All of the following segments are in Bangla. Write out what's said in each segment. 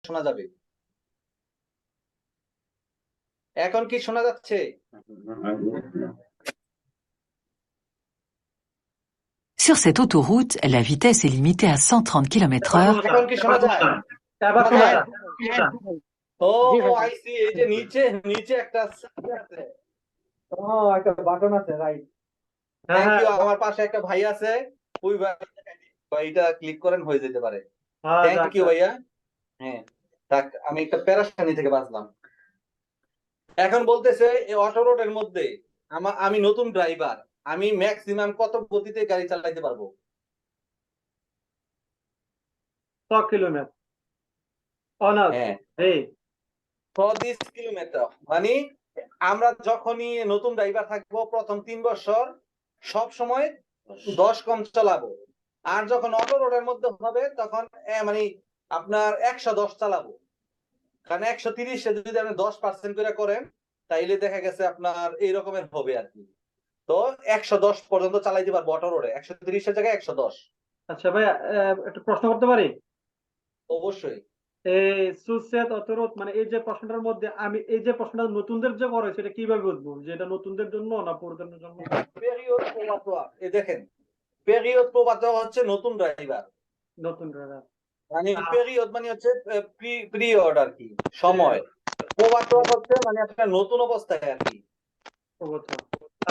শোনা যাবে। এখন কি শোনা যাচ্ছে? Sur cette autoroute, la vitesse est limitée à 130 km/h. এখন কি শোনা যায়? এবার শোনা যায়। ও আইসি, এই যে নিচে নিচে একটা আছে। ও একটা বাটন আছে, রাইট। Thank you. আমার পাশে একটা ভাই আছে, ওই ভাইটা ক্লিক করেন, হয়ে যেতে পারে। থ্যাংক ইউ ভাইয়া। হ্যাঁ, থাক, আমি একটা প্যারাশানি থেকে বাঁচলাম। এখন বলতেছে এই অটো রোডের মধ্যে আমি নতুন ড্রাইভার, আমি ম্যাক্সিমাম কত গতিতে গাড়ি চালাতে পারবো? 100 কিলোমিটার। হ্যাঁ, এই 30 কিলোমিটার। মানে আমরা যখনই নতুন ড্রাইভার থাকবো প্রথম 3 বছর সব সময় 10 কম চালাবো, আর যখন অটো রোডের মধ্যে হবে তখন মানে আপনার 110 চালাবো। কারণ 130 যদি আপনি 10% করে করেন তাইলে দেখা গেছে আপনার এই রকমের হবে আর কি। তো 110 পর্যন্ত চালাইতে পারবো অটো রোডে, 130 এর জায়গায় 110। আচ্ছা ভাই, একটু প্রশ্ন করতে পারি? অবশ্যই। এই সুসেত অতরত, মানে এই যে প্রশ্নটার মধ্যে আমি এই যে প্রশ্নটা নতুনদের যে করে সেটা কিভাবে বুঝবো যে এটা নতুনদের জন্য না পুরাতনদের জন্য? পেরিয়ড প্রবাটোয়া, এই দেখেন, পেরিয়ড প্রবাটোয়া হচ্ছে নতুন ড্রাইভার। নতুন ড্রাইভার মানে পেরিয়ড মানে হচ্ছে পিরিয়ড আর কি, সময়। প্রবাটোয়া হচ্ছে মানে আপনার নতুন অবস্থায় আর কি।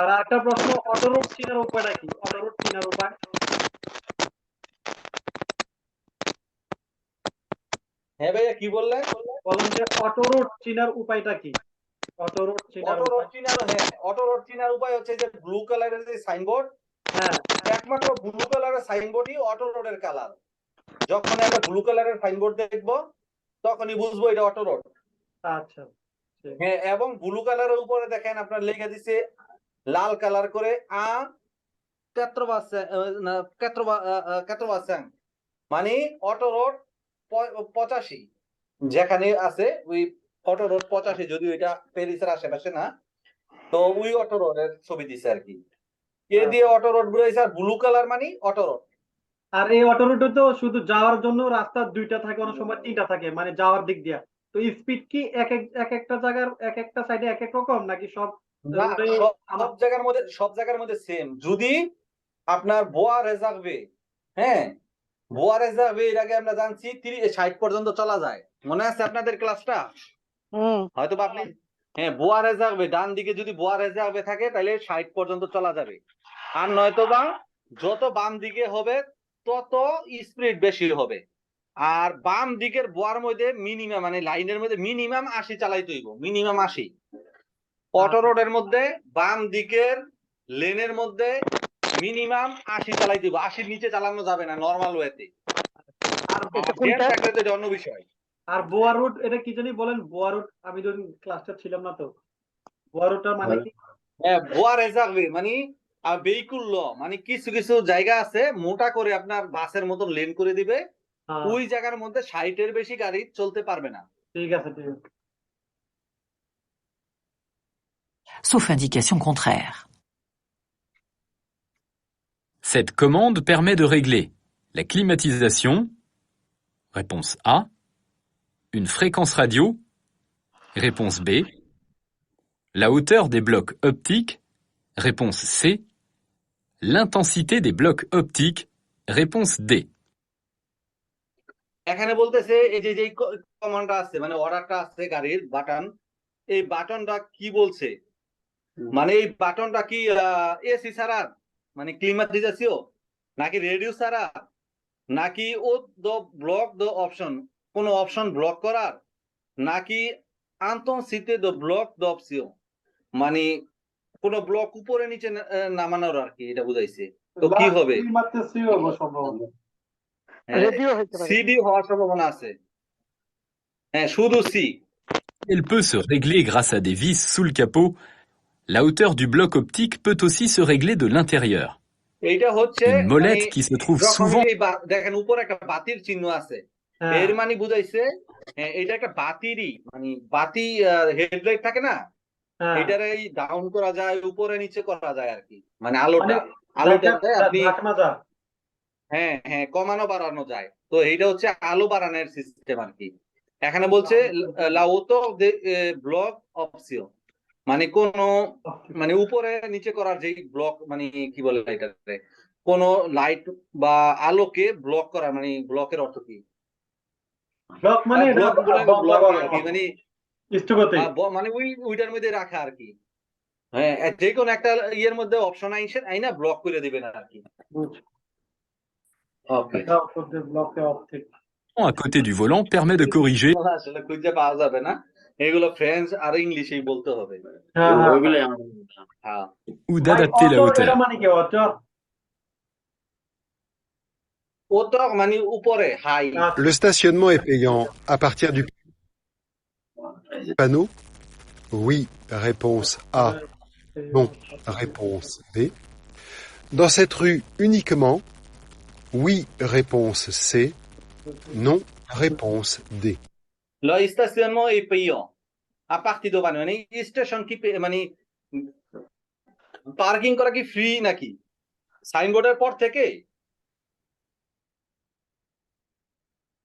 আর একটা প্রশ্ন, অটোরোড চেনার উপায়টা কি? অটোরোড চেনার উপায় হ্যাঁ ভাইয়া, কি বললেন? বলেন যে অটোরোড চেনার উপায়টা কি? অটোরোড চেনার অটো রোড উপায়। চিনার, হ্যাঁ, অটো রোড চিনার উপায় হচ্ছে যে ব্লু কালারের যে সাইনবোর্ড, হ্যাঁ, একমাত্র ব্লু কালারের সাইনবোর্ডই অটো রোডের কালার। যখন আমরা ব্লু কালারের সাইনবোর্ড দেখবো তখনই বুঝবো এটা অটো রোড। আচ্ছা, হ্যাঁ, এবং ব্লু কালারের উপরে দেখেন আপনার লেখা দিছে লাল কালার করে আ 80 মানে অটো রোড 85 যেখানে আছে ওই অটো রোড 85, যদিও এটা প্যারিসের আশেপাশে না, তো ওই অটো রোডের ছবি দিছে আর কি। এ দিয়ে অটো রোড বুঝাইছে, আর ব্লু কালার মানে অটো রোড। আর এই অটোরোডে তো শুধু যাওয়ার জন্য রাস্তা দুইটা থাকে, অনেক সময় তিনটা থাকে, মানে যাওয়ার দিক দিয়ে। তো স্পিড কি এক একটা জায়গার এক একটা সাইডে এক এক রকম নাকি সব না, রোডে? সব জায়গার মধ্যে সেম। যদি আপনার বোয়া রেজার্ভে, হ্যাঁ, বোয়া রেজার্ভে এর আগে আমরা জানছি 60 পর্যন্ত চলা যায়, মনে আছে আপনাদের ক্লাসটা? হয়তো বা আপনি, হ্যাঁ, বোয়া রেজার্ভে ডান দিকে যদি বোয়া রেজার্ভে থাকে তাহলে 60 পর্যন্ত চলা যাবে। আর নয়তো বা যত বাম দিকে হবে তত স্পিড বেশি হবে। আর বাম দিকের বোয়ার মধ্যে মিনিমাম, মানে লাইনের মধ্যে মিনিমাম 80 চালাইতে হইব, মিনিমাম 80। অটো রোডের মধ্যে বাম দিকের লেনের মধ্যে মিনিমাম 80 চালাই দিব, 80-র নিচে চালানো যাবে না নরমাল ওয়েতে। আর এটা অন্য বিষয়। আর বোয়া রুট এটা কি জানি বলেন? বোয়া রুট আমি যখন ক্লাসটা ছিলাম না তো, বোয়া রুটটার মানে কি? হ্যাঁ, বোয়া রেজার্ভে মানে ভেহিকুল ল, মানে কিছু কিছু জায়গা আছে মোটা করে আপনার বাসের মতন লেন করে দিবে, ওই জায়গার মধ্যে 60-এর বেশি গাড়ি চলতে পারবে না। ঠিক আছে, ঠিক আছে। Sauf indication contraire. Cette commande permet de régler la climatisation, réponse A, une fréquence radio, réponse B, la hauteur des blocs optiques, réponse C, l'intensité des blocs optiques, réponse D. এখানে বলতেছে এই যে কমান্ডটা আছে, মানে অর্ডারটা আছে গাড়ির বাটন, এই বাটনটা কি বলছে, মানে এই বাটনটা কি এসি ছাড়া, মানে ক্লিমাটিজাসিও, নাকি রেডিও ছাড়া, নাকি ও দ্য ব্লক দ্য অপশন, কোন অপশন ব্লক করার, নাকি আন্তঃসিতে দ্য ব্লক দ্য অপশন, মানে কোন ব্লক উপরে নিচে নামানোর আর কি, এটা বুঝাইছে। তো কি হবে? সিডি হওয়ার সম্ভাবনা আছে। হ্যাঁ, শুধু C. Elle peut se régler grâce à des vis sous le capot. La hauteur du bloc optique peut aussi se régler de l'intérieur. এইটা হচ্ছে Une molette qui se trouve souvent... দেখেন উপরে একটা বাতির চিহ্ন আছে, এর মানে বুঝাইছে এটা একটা বাতিরই, মানে বাতি হেডলাইট থাকে না, এটারে ডাউন করা যায়, উপরে নিচে করা যায় আর কি, মানে আলোটা আপনি, হ্যাঁ হ্যাঁ, কমানো বাড়ানো যায়। তো এইটা হচ্ছে আলো বাড়ানোর সিস্টেম আর কি। এখানে বলছে la hauteur de bloc option, মানে কোন মানে উপরে নিচে করার যে ব্লক, মানে কি বলে এটাতে, কোন লাইট বা আলোকে ব্লক করা, মানে ব্লকের অর্থ কি? ব্লক মানে এটা ব্লক বলে বন্ধ ব্লক করা আর কি, মানে স্থগিত। মানে ওইটার মধ্যে রাখা আর কি। হ্যাঁ, যে কোনো একটা ইয়ের মধ্যে অপশন আইনা ব্লক করে দিবেন আর কি। বুঝছি। ওকে, এটা হচ্ছে ব্লকে optic. à côté du volant permet de corriger আসলে খুঁজে পাওয়া যাবে না, এগুলো ফ্রেঞ্চ আর ইংলিশেই বলতে হবে। হ্যাঁ হ্যাঁ ওইগুলোই আমার হ্যাঁ, ou ভাই d'adapter la অচর এটা hauteur. মানে কি অচর? ও তো মানে উপরে high. Le stationnement est payant à partir du panneau? Oui, réponse A. Non, réponse B. Dans cette rue uniquement? Oui, réponse C. Non, réponse D. Lo stationnement est payant à partir de মানে স্টেশন কি মানে পার্কিং করা কি ফ্রি নাকি সাইনবোর্ডের পর থেকে?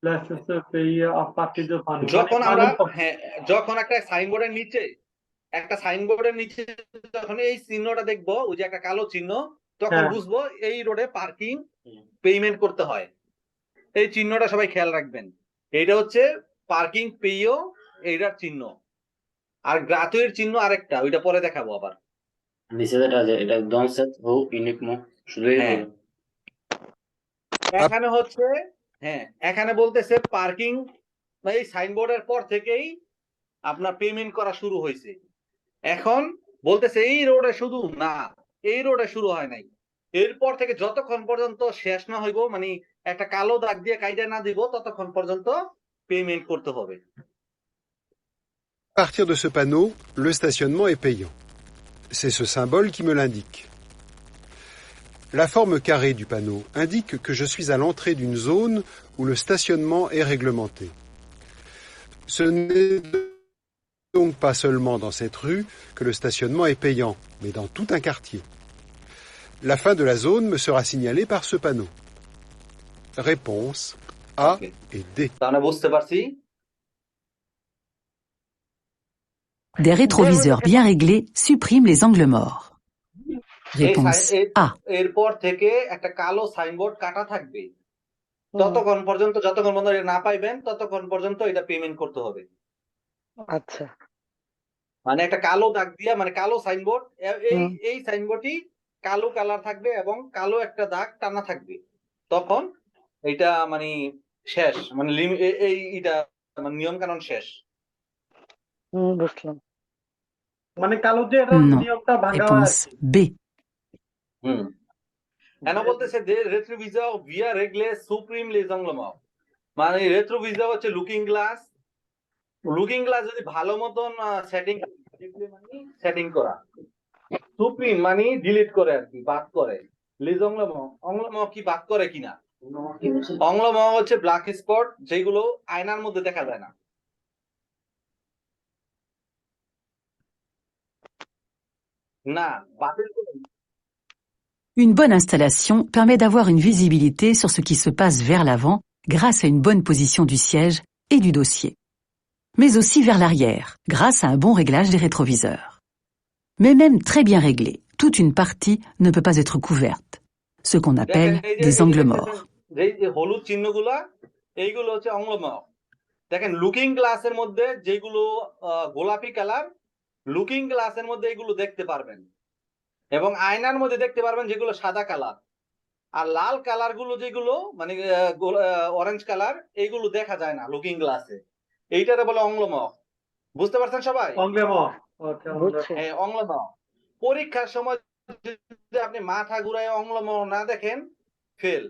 লাইসেন্স পেয়ে পার্টি যে পানি যখন মানে আমরা পানি হ্যাঁ, যখন একটা সাইনবোর্ডের নিচে যখন এই চিহ্নটা দেখবো, ওই যে একটা কালো চিহ্ন, তখন হ্যাঁ। বুঝবো এই রোডে পার্কিং পেমেন্ট করতে হয়। এই চিহ্নটা সবাই খেয়াল রাখবেন, এইটা হচ্ছে পার্কিং পেইও এইটার চিহ্ন। আর গ্রাতুইট চিহ্ন আরেকটা, ওইটা পরে দেখাবো আবার। নিচে যেটা আছে এটা ডনসেট হো ইউনিকমো শুধু এই হ্যাঁ। বলো। এখানে হচ্ছে হ্যাঁ, এখানে বলতেছে পার্কিং এই সাইনবোর্ডের পর থেকেই আপনার পেমেন্ট করা শুরু হয়েছে। এখন বলতেছে এই রোডে শুধু না, এই রোডে শুরু হয় নাই, এরপর থেকে যতক্ষণ পর্যন্ত শেষ না হইব, মানে একটা কালো দাগ দিয়ে কাইটা না দিব, ততক্ষণ পর্যন্ত পেমেন্ট করতে হবে। À partir de ce panneau, le stationnement est payant. C'est ce symbole qui me l'indique. La forme carrée du panneau indique que je suis à l'entrée d'une zone où le stationnement est réglementé. Ce n'est donc pas seulement dans cette rue que le stationnement est payant, mais dans tout un quartier. La fin de la zone me sera signalée par ce panneau. Réponse A Okay. et D. তাহলে বুঝতে পারছি। Des rétroviseurs bien réglés suppriment les angles morts. Réponse A. এরপর থেকে একটা কালো সাইনবোর্ড কাটা থাকবে, যতক্ষণ পর্যন্ত না পাইবেন ততক্ষণ পর্যন্ত এটা পেমেন্ট করতে হবে। আচ্ছা। মানে একটা কালো দাগ দিয়া, মানে কালো সাইনবোর্ড, এই সাইনবোর্ডই কালো কালার থাকবে এবং কালো একটা দাগ টানা থাকবে, তখন এটা মানে শেষ, মানে এটা মানে নিয়ম কানুন শেষ। বুঝলাম। মানে কালো যে এটা Non. নিয়মটা ভাঙা হয় Réponse B. কেন বলতেছে যে রেট্রোভিজার ভিয়া রেগলে সুপ্রিম লেজংলমা, মানে রেট্রোভিজার হচ্ছে লুকিং গ্লাস। লুকিং গ্লাস যদি ভালো মতন সেটিং করা, সুপ্রিম মানে ডিলিট করে আর কি, বাদ করে। অংলম কি বাদ করে কিনা? অংলম হচ্ছে ব্ল্যাক স্পট, যেগুলো আয়নার মধ্যে দেখা যায় না। না, বাতিল করে। Une bonne installation permet d'avoir une visibilité sur ce qui se passe vers l'avant grâce à une bonne position du siège et du dossier. Mais aussi vers l'arrière, grâce à un bon réglage des rétroviseurs. Mais même très bien réglée, toute une partie ne peut pas être couverte. Ce qu'on appelle des angles morts. যে হলুদ চিহ্নগুলা, এইগুলো হচ্ছে অংলম। দেখেন লুকিং গ্লাসের মধ্যে যেগুলো গোলাপি কালার, লুকিং গ্লাসের মধ্যে এগুলো দেখতে পারবেন, এবং আয়নার মধ্যে দেখতে পারবেন যেগুলো সাদা কালার। আর লাল কালার গুলো যেগুলো মানে অরেঞ্জ কালার, এইগুলো দেখা যায় না লুকিং গ্লাসে, এইটারে বলে অংলম। বুঝতে পারছেন সবাই? অংলেম। ওকে, বুঝছি। হ্যাঁ, অংলম। পরীক্ষার সময় যদি আপনি মাথা ঘুরায় অংলম না দেখেন, ফেল।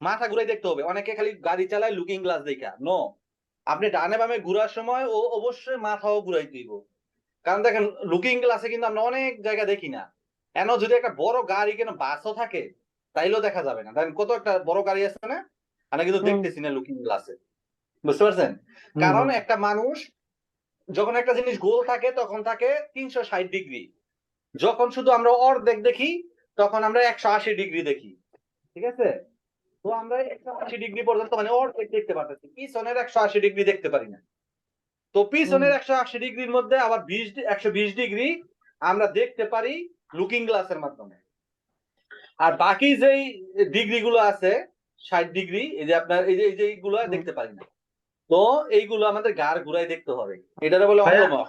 মাথা ঘুরাই দেখতে হবে। অনেকে খালি গাড়ি চালায় লুকিং গ্লাস দেখা, নো, আপনি ডানে বামে ঘুরার সময় ও অবশ্যই মাথাও ঘুরাই দিব। কারণ দেখেন লুকিং গ্লাসে কিন্তু আমরা অনেক জায়গা দেখি না। কেন, যদি একটা বড় গাড়ি কেন বাসও থাকে তাইলেও দেখা যাবে না। দেখেন কত একটা বড় গাড়ি আছে না, আমরা কিন্তু দেখতেছি না লুকিং গ্লাসে। বুঝতে পারছেন? কারণ একটা মানুষ যখন একটা জিনিস গোল থাকে তখন থাকে 360 ডিগ্রি, যখন শুধু আমরা অর্ধেক দেখি তখন আমরা 180 ডিগ্রি দেখি। ঠিক আছে? তো আমরা 180 ডিগ্রি পর্যন্ত মানে অর্ধেক দেখতে পারতেছি, পিছনের 180 ডিগ্রি দেখতে পারি না। তো পিছনের 180 ডিগ্রির মধ্যে আবার 120 ডিগ্রি আমরা দেখতে পারি লুকিং গ্লাসের মাধ্যমে। আর বাকি যেই ডিগ্রি গুলো আছে 60 ডিগ্রি, এই যে আপনার এই যে এইগুলো দেখতে পারি না। তো এইগুলো আমাদের গাড় ঘুরাই দেখতে হবে, এটারে বলে ভাইয়া, অঙ্গমহ।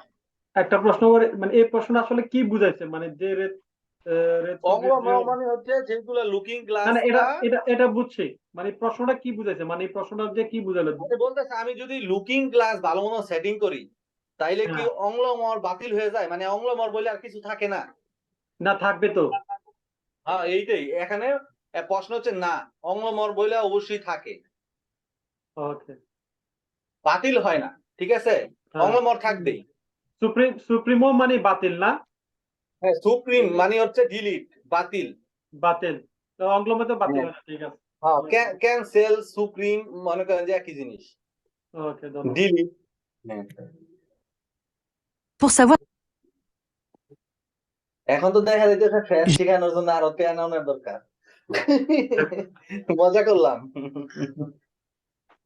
একটা প্রশ্ন করে, মানে এই প্রশ্নটা আসলে কি বুঝাইছে, মানে যে অঙ্গমহ মানে হচ্ছে যেগুলো লুকিং না না, এটা গ্লাসটা এটা এটা বুঝছি, মানে প্রশ্নটা কি বুঝাইছে, মানে এই প্রশ্নটা যে কি বুঝালো? বলতেছে, আমি যদি লুকিং গ্লাস ভালো মতো সেটিং করি তাইলে কি হ্যাঁ, অঙ্গমহর বাতিল হয়ে যায়, মানে অঙ্গমহর বলে আর কিছু থাকে না। না থাকবে তো। হ্যাঁ, এইটাই এখানে প্রশ্ন হচ্ছে, না, অঙ্গমহর বলে অবশ্যই থাকে, ওকে, বাতিল হয় না, ঠিক আছে, হ্যাঁ। অঙ্গমহর থাকবেই। সুপ্রিমো মানে বাতিল না? হ্যাঁ, সুপ্রিম মানে হচ্ছে ডিলিট, বাতিল। বাতিল, তো অঙ্গলমে তো বাতিল হয় না, ঠিক আছে। হ্যাঁ, ক্যান্সেল, সুপ্রিম মনে করেন যে একই জিনিস, ওকে, ধন্যবাদ। ডিলিট। Pour savoir এখন তো দেখা যাইতেছে ফ্রেঞ্চ শেখানোর জন্য আরো প্যানানোর দরকার। মজা করলাম।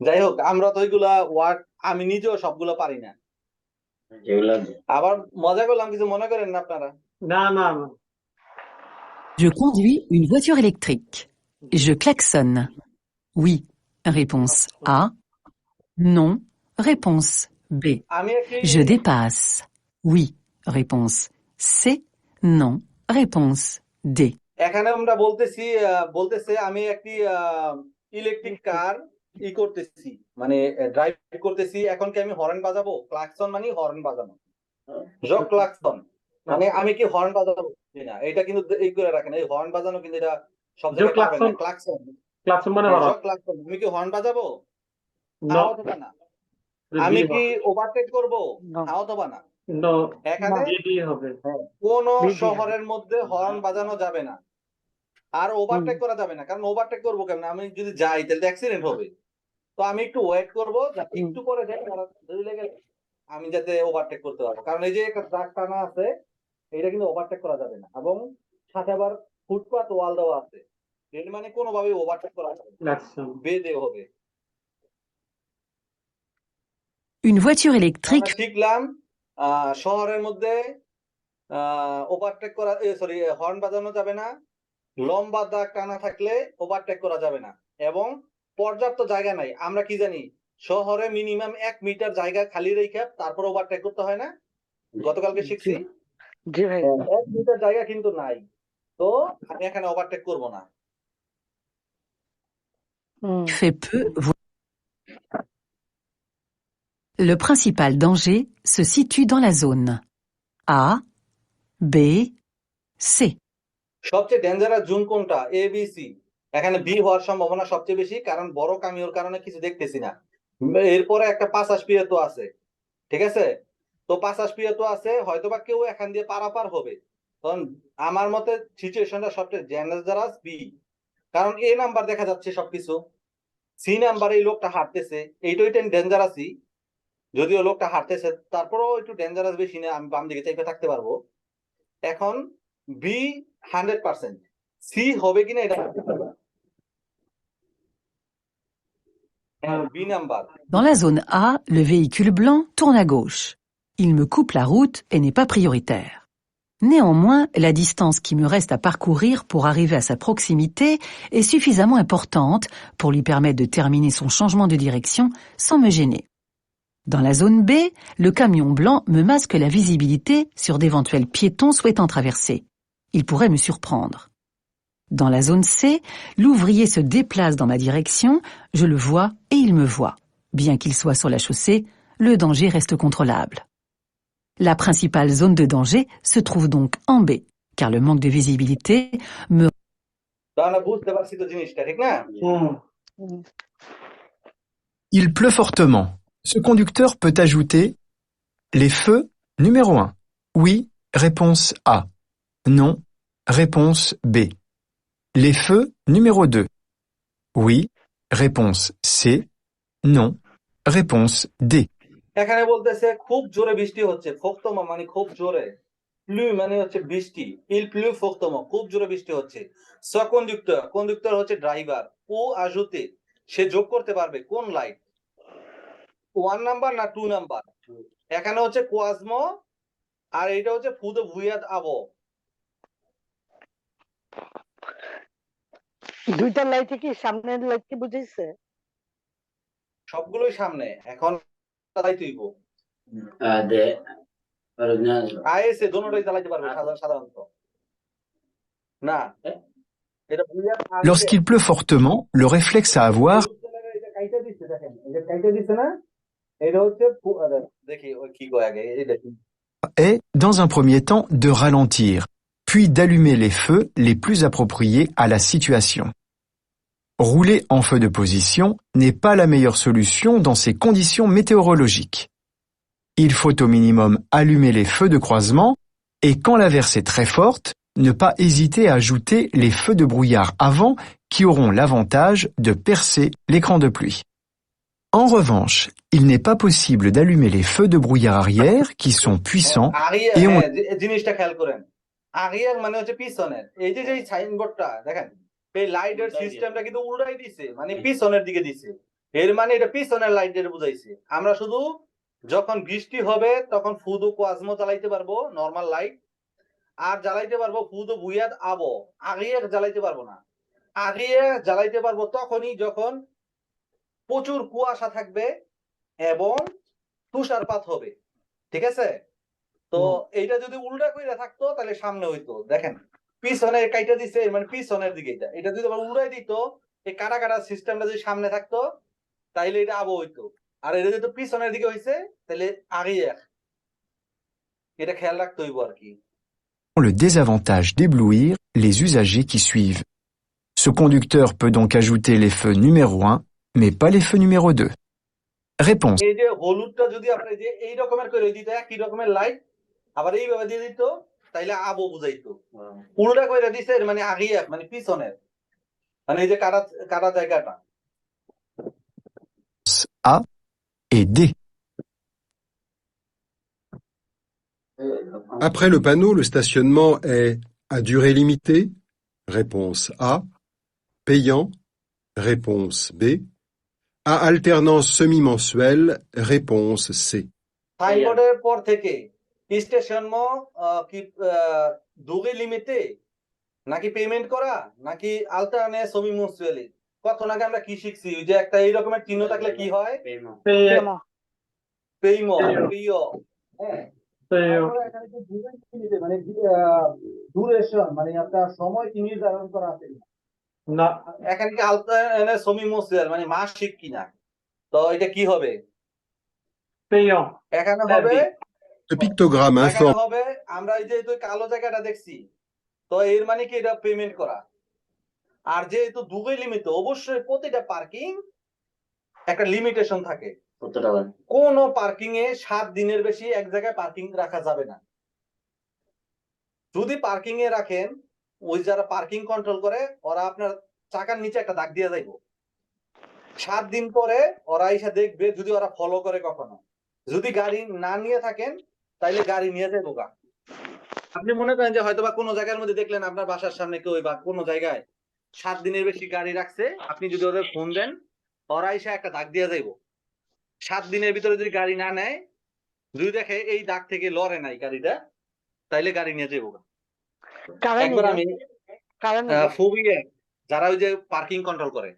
যাই হোক, আমরা তো ওইগুলা ওয়ার্ড আমি নিজেও সবগুলো পারি না। যেগুলা আবার মজা করলাম, কিছু মনে করেন না আপনারা? না না না, je conduis une voiture électrique. Je klaxonne. Oui. Réponse A. Non. Réponse B. আমি একটি Je dépasse. Oui. Réponse C. Non. Réponse D. এখানে আমরা বলতেছে আমি একটি ইলেকট্রিক কার করতেছি, মানে ড্রাইভ করতেছি। এখন কি আমি হর্ন বাজাবো? ক্লাকসন মানে হর্ন বাজানো, ক্লাকসন মানে আমি কি হর্ন বাজাবো কিনা, এটা কিন্তু এই করে রাখেন, এই হর্ন বাজানো কিন্তু এটা সব জায়গায় পাবেন না। ক্লাকসন, ক্লাসরুম মানে হলো ক্লাকসন, আমি কি হর্ন বাজাবো? নো, অথবা না। আমি কি ওভারটেক করবো? No. অথবা না। নো, এখানে ডি হবে। কোন বিধি শহরের মধ্যে হর্ন বাজানো যাবে না, আর ওভারটেক করা যাবে না। কারণ ওভারটেক করবো কেমন, আমি যদি যাই তাহলে অ্যাক্সিডেন্ট হবে। তো আমি একটু ওয়েট করবো, একটু পরে যাই, আমি যাতে ওভারটেক করতে পারবো। কারণ এই যে একটা ট্রাক টানা আছে, এটা কিন্তু ওভারটেক করা যাবে না, এবং সাথে আবার ফুটপাত ওয়াল দেওয়া আছে, এর মানে কোনোভাবেই ওভারটেক করা যাবে না, বেঁধে হবে। Une voiture আমরা électrique শিখলাম শহরের মধ্যে ওভারটেক করা, সরি, হর্ন বাজানো যাবে না, লম্বা দাগ টানা থাকলে ওভারটেক করা যাবে না, এবং পর্যাপ্ত জায়গা নাই। আমরা কি জানি, শহরে মিনিমাম 1 মিটার জায়গা খালি রেখে তারপর ওভারটেক করতে হয় না, গতকালকে শিখছি। জি ভাই। 1 মিটার জায়গা কিন্তু নাই, তো আমি এখানে ওভারটেক করব না। fait peu. Le principal danger se situe dans la zone A, B, C. সবচেয়ে ডেঞ্জারাস জোন কোনটা? এ, বি, সি। এখানে বি হওয়ার সম্ভাবনা সবচেয়ে বেশি, কারণ বড় কামিওর কারণে কিছু দেখতেছি না। এরপরে একটা পাসাস পিয়া তো আছে, ঠিক আছে, তো পাসাস পিয়া তো আছে, হয়তোবা কেউ এখান দিয়ে পারাপার হবে। কারণ আমার মতে সিচুয়েশনটা সবচেয়ে ডেঞ্জারাস বি, কারণ এ নাম্বার দেখা যাচ্ছে সবকিছু, সি নাম্বারে এই লোকটা হাঁটতেছে, এইটা ডেঞ্জারাসই, যদিও লোকটা হাঁটতেছে তারপরেও একটু ডেঞ্জারাস বেশি না, আমি বাম দিকে চাইপে থাকতে পারবো। এখন বি 100%, সি হবে কিনা এটা B number. Dans la zone A, le véhicule blanc tourne à gauche. Il me coupe la route et n'est pas prioritaire. Néanmoins, la distance qui me reste à parcourir pour arriver à sa proximité est suffisamment importante pour lui permettre de terminer son changement de direction sans me gêner. Dans la zone B, le camion blanc me masque la visibilité sur d'éventuels piétons souhaitant traverser. Il pourrait me surprendre. Dans la zone C, l'ouvrier se déplace dans ma direction, je le vois et il me voit. Bien qu'il soit sur la chaussée, le danger reste contrôlable. La principale zone de danger se trouve donc en B, car le manque de visibilité me... বুঝতে পারছি তো জিনিসটা, ঠিক না? Il pleut fortement. Ce conducteur peut ajouter les feux numéro 1. Oui, réponse A. Non, réponse B. Les feux numéro 2. Oui, réponse C. Non, réponse D. এখানে বলতেছে খুব জোরে বৃষ্টি হচ্ছে, খোক্তমা মানে খুব জোরে, প্লু মানে হচ্ছে বৃষ্টি, ইল প্লু ফোর্টমো খুব জোরে বৃষ্টি হচ্ছে। স কন্ডাক্টর, কন্ডাক্টর হচ্ছে ড্রাইভার। ও আজুতে সে যোগ করতে পারবে কোন লাইট, 1 নাম্বার না 2 নাম্বার? এখানে হচ্ছে কোয়াজমো আর এটা হচ্ছে ফুদো ভুইয়াদ আবো। দুইটা লাইটে কি সামনের লাইট কি বুঝাইছে? সবগুলোই সামনে, এখন চালাই তুইব। The original. আইএসএ দোনোটাই চালাইতে পারবে সাধারণত। না, এটা ভুইয়াদ আর Lorsqu'il pleut fortement, le réflexe à avoir এটা কাইটা দিচ্ছে দেখেন, এটা কাইটা দিচ্ছে না? এটা হচ্ছে দেখি ওই কি কয় আগে এই দেখি। est, dans un premier temps, de ralentir, puis d'allumer les feux les plus appropriés à la situation. Rouler en feu de position n'est pas la meilleure solution dans ces conditions météorologiques. Il faut au minimum allumer les feux de croisement et quand l'averse est très forte, ne pas hésiter à ajouter les feux de brouillard avant qui auront l'avantage de percer l'écran de pluie. En revanche, il n'est pas possible d'allumer les feux de brouillard arrière qui sont puissants আগিয়ে et ont জিনিসটা খেয়াল করেন, আগিয়ে মানে হচ্ছে পিছনের। এই যে সাইনবোর্ডটা দেখেন, এই লাইটের সিস্টেমটা কিন্তু উল্টাই দিছে, মানে পিছনের দিকে দিছে। এর মানে এটা পিছনের লাইটের বুঝাইছে। আমরা শুধু যখন বৃষ্টি হবে তখন ফুদু কোয়াজমো চালাইতে পারবো নরমাল লাইট, আর জ্বালাইতে পারবো ফুদু বুইয়াদ আবো। আগিয়ে জ্বালাইতে পারবো না। আগিয়ে জ্বালাইতে পারবো তখনই যখন প্রচুর কুয়াশা থাকবে এবং তুষারপাত হবে, ঠিক আছে? তো এইটা যদি উল্টা কইরা থাকতো তাহলে সামনে হইতো। দেখেন পিছনে কাইটা দিছে, মানে পিছনের দিকে এটা। এটা যদি আবার উল্টাই দিত, এই কাটা কাটা সিস্টেমটা যদি সামনে থাকতো তাইলে এটা আবো হইতো। আর এটা যদি পিছনের দিকে হইছে তাহলে আগিয়ে। এটা খেয়াল রাখতে হইব আর কি। le désavantage d'éblouir les usagers qui suivent. Ce conducteur peut donc ajouter les feux numéro 1, mais pas les feux numéro 2. Réponse. এই যে হলুদটা যদি আপনার যে এই রকমের করে দিত, একই রকমের লাইট আবার এইভাবে দিয়ে দিত, তাইলে আবো বুঝাইতো। উল্টা করে দিছে মানে আগিয়ে, মানে পিছনের, মানে এই যে কাটা কাটা জায়গাটা। A et D. Après le panneau, le stationnement est à durée limitée, réponse A, payant, réponse B, à alternance semi-mensuelle, réponse C. সাইনবোর্ডের পর থেকে স্টেশনমো কি দুগে লিমিটে নাকি পেমেন্ট করা নাকি আলটারনে সমি মুসুয়ালি? কখন আগে আমরা কি শিখছি, ওই যে একটা এই রকমের চিহ্ন থাকলে কি হয়? পেমো। পেইমো, পিও। হ্যাঁ, পেও। তারপরে এখানে যে দুগে লিমিটে মানে ডিউরেশন, মানে আপনার সময় কি নির্ধারণ করা আছে না, এখানে কি আলটারনে সমি মুসুয়াল মানে মাসিক কিনা? তো এটা কি হবে? পেও। এখানে হবে Ce pictogramme এখানে informe হবে, আমরা এই যে তুই কালো জায়গাটা দেখছি, তো এর মানে কি এটা পেমেন্ট করা। আর যেহেতু দুগে লিমিট, অবশ্যই প্রতিটা পার্কিং একটা লিমিটেশন থাকে। কত টাকা? কোন পার্কিং এ 7 দিনের বেশি এক জায়গায় পার্কিং রাখা যাবে না। যদি পার্কিং এ রাখেন, ওই যারা পার্কিং কন্ট্রোল করে ওরা আপনার চাকার নিচে একটা দাগ দিয়ে যাইবো। 7 দিন পরে ওরা এসে দেখবে, যদি ওরা ফলো করে কখনো। যদি গাড়ি না নিয়ে থাকেন তাইলে গাড়ি নিয়ে যাইবো গা। আপনি মনে করেন যে হয়তো বা কোনো জায়গার মধ্যে দেখলেন আপনার বাসার সামনে কেউ বা কোনো জায়গায় 7 দিনের বেশি গাড়ি রাখছে, আপনি যদি ওদের ফোন দেন ওরা এসে একটা দাগ দিয়ে যাইবো। 7 দিনের ভিতরে যদি গাড়ি না নেয়, যদি দেখে এই দাগ থেকে লড়ে নাই গাড়িটা, তাইলে গাড়ি নিয়ে যাইবো। একবার আমি ফোবিয়া যারা ওই যে পার্কিং কন্ট্রোল করে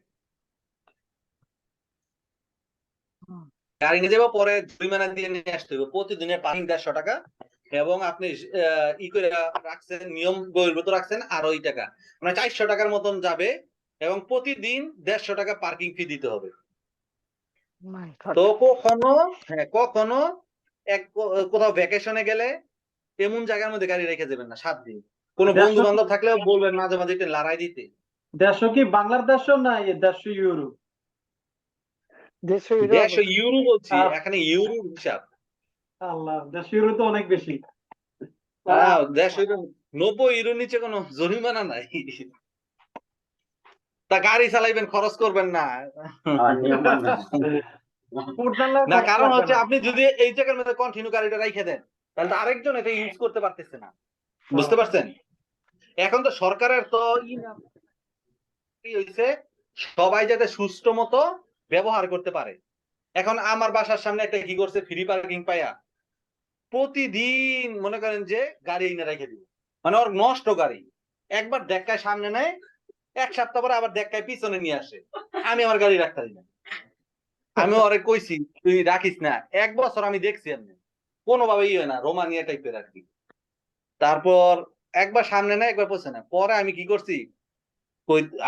গাড়ি নিয়ে যাবো, পরে জরিমানা দিয়ে নিয়ে আসতে হবে। প্রতিদিনের পার্কিং 150 টাকা, এবং আপনি ই করে রাখছেন, নিয়ম বহির্ভূত রাখছেন আর ওই টাকা মানে 400 টাকার মতন যাবে, এবং প্রতিদিন 150 টাকা পার্কিং ফি দিতে হবে। তো কখনো কোথাও ভ্যাকেশনে গেলে এমন জায়গার মধ্যে গাড়ি রেখে যাবেন না 7 দিন। কোন বন্ধু বান্ধব থাকলেও বলবেন মাঝে মাঝে একটু লড়াই দিতে। 150 কি বাংলার 150 না 150 ইউরো? 150 ইউরো বলছি, এখানে ইউরো হিসাব। আল্লাহ, 150 ইউরো তো অনেক বেশি। 150 ইউরো, 90 ইউরোর নিচে কোনো জরিমানা নাই। তা গাড়ি চালাইবেন, খরচ করবেন না। না, কারণ হচ্ছে আপনি যদি এই জায়গার মধ্যে কন্টিনিউ গাড়িটা রাইখে দেন, তাহলে তো আরেকজন এটা ইউজ করতে পারতেছে না, বুঝতে পারছেন? এখন তো সরকারের তো কি হয়েছে, সবাই যাতে সুষ্ঠু মতো ব্যবহার করতে পারে। এখন আমার বাসার সামনে একটা কি করছে, ফ্রি পার্কিং পাইয়া প্রতিদিন মনে করেন যে গাড়ি এনে রেখে দিব, মানে ওর নষ্ট গাড়ি একবার দেখায় সামনে নেয়, এক সপ্তাহ পরে আবার দেখায় পিছনে নিয়ে আসে। আমি আমার গাড়ি রাখতে পারি না, আমি ওরে কইছি তুই রাখিস না, 1 বছর আমি দেখছি এমনি কোনোভাবে হয় না, রোমানিয়া টাইপের আর কি। তারপর একবার সামনে নেয়, একবার পিছনে। পরে আমি কি করছি,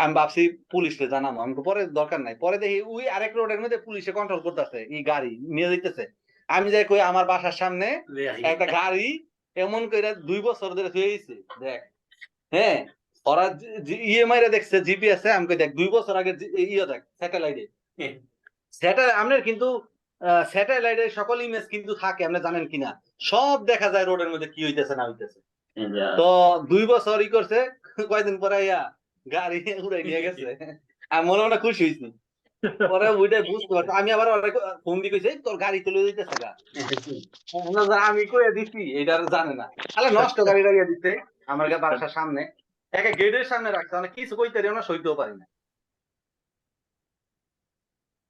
আমি ভাবছি পুলিশকে জানাবো, আমি পরে দরকার নাই। পরে দেখি ওই আরেক রোডের মধ্যে পুলিশে কন্ট্রোল করতেছে, এই গাড়ি নিয়ে যাইতেছে। আমি যাই কই আমার বাসার সামনে একটা গাড়ি এমন করে 2 বছর ধরে থুয়ে গেছে, দেখ। হ্যাঁ, ওরা ইএমআই রে দেখছে, জিপিএস এ। আমি কই দেখ 2 বছর আগে ইয়ে দেখ স্যাটেলাইটে, স্যাটেলাইট আপনার কিন্তু স্যাটেলাইটের সকল ইমেজ কিন্তু থাকে, আপনি জানেন কিনা, সব দেখা যায় রোডের মধ্যে কি হইতেছে না হইতেছে। তো 2 বছর ই করছে, কয়দিন পরে ইয়া গাড়ি উড়াই নিয়ে গেছে। আমি মনে মনে খুশি হয়েছি। পরে ওইটাই বুঝতে পারছি। আমি আবার ফোন দিয়ে কইছি তোর গাড়ি তুলে দিতেছে গা। আমি কইয়া দিছি, এটা আর জানে না। আরে নষ্ট গাড়ি লাগিয়ে দিতে আমার বাসার সামনে, একে গেটের সামনে রাখছে, মানে কিছু কইতে না, সইতেও পারি না।